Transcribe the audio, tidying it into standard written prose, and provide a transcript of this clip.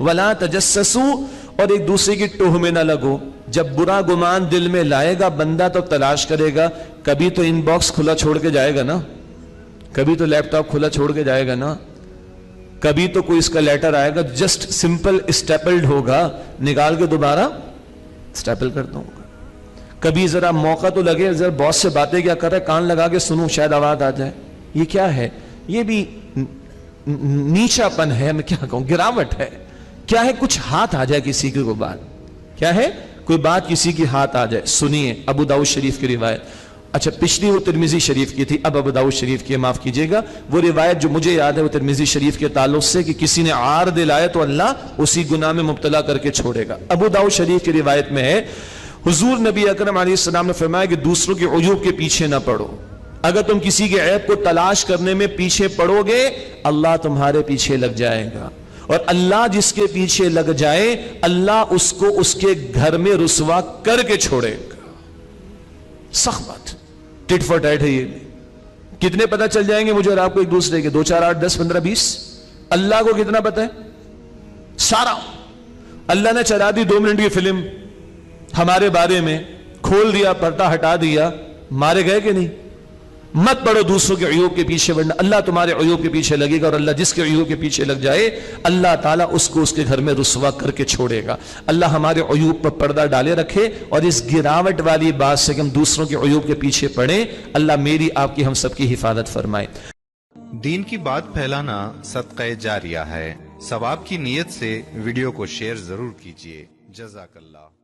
वला तजस्ससू, और एक दूसरे की टोह में ना लगो। जब बुरा गुमान दिल में लाएगा बंदा तो तलाश करेगा, कभी तो इनबॉक्स खुला छोड़ के जाएगा ना, कभी तो लैपटॉप खुला छोड़ के जाएगा ना, कभी तो कोई इसका लेटर आएगा, जस्ट सिंपल स्टेपल्ड होगा, निकाल के दोबारा स्टेपल कर दूंगा। कभी जरा मौका तो लगे, जरा बॉस से बातें क्या कर रहे, कान लगा के सुनूं, शायद आवाज आ जाए। ये क्या है? ये भी नीचापन है, मैं क्या कहूं, गिरावट है। क्या है? कुछ हाथ आ जाए किसी की कोई बात, क्या है? कोई बात किसी की हाथ आ जाए। सुनिए अबू दाऊद शरीफ की रिवायत, अच्छा पिछली वो तिरमिजी शरीफ की थी, अब अबू दाऊद शरीफ की, माफ कीजिएगा। वो रिवायत जो मुझे याद है वो तिरमिजी शरीफ के ताल्लुक से कि किसी ने आर दिलाए तो अल्लाह उसी गुनाह में मुब्तला करके छोड़ेगा। अबू दाऊद शरीफ की रिवायत में है, हुजूर नबी अकरम अलैहिस्सलाम ने फरमाया कि दूसरों के उयूब के पीछे ना पड़ो। अगर तुम किसी के ऐब को तलाश करने में पीछे पड़ोगे, अल्लाह तुम्हारे पीछे लग जाएगा, और अल्लाह जिसके पीछे लग जाए अल्लाह उसको उसके घर में रुसवा करके छोड़ेगा। सख्त बात, टिट फॉर टैट है ये। कितने पता चल जाएंगे मुझे और आपको एक दूसरे के? 2 4 8 10 15 20। अल्लाह को कितना पता है? सारा। अल्लाह ने चला दी 2 मिनट की फिल्म हमारे बारे में, खोल दिया, पर्दा हटा दिया, मारे गए कि नहीं? मत पड़ो दूसरों के अयूब के पीछे, वरना अल्लाह तुम्हारे अयूब के पीछे लगेगा, और अल्लाह जिसके अयूब के पीछे लग जाए अल्लाह ताला उसको उसके घर में रुसवा करके छोड़ेगा। अल्लाह हमारे अयूब पर पर्दा डाले रखे, और इस गिरावट वाली बात से कि हम दूसरों के अयूब के पीछे पड़े, अल्लाह मेरी आपकी हम सबकी हिफाजत फरमाए। दीन की बात फैलाना सदक़े जारिया है। सवाब की नीयत से वीडियो को शेयर जरूर कीजिए। जज़ाकल्लाह।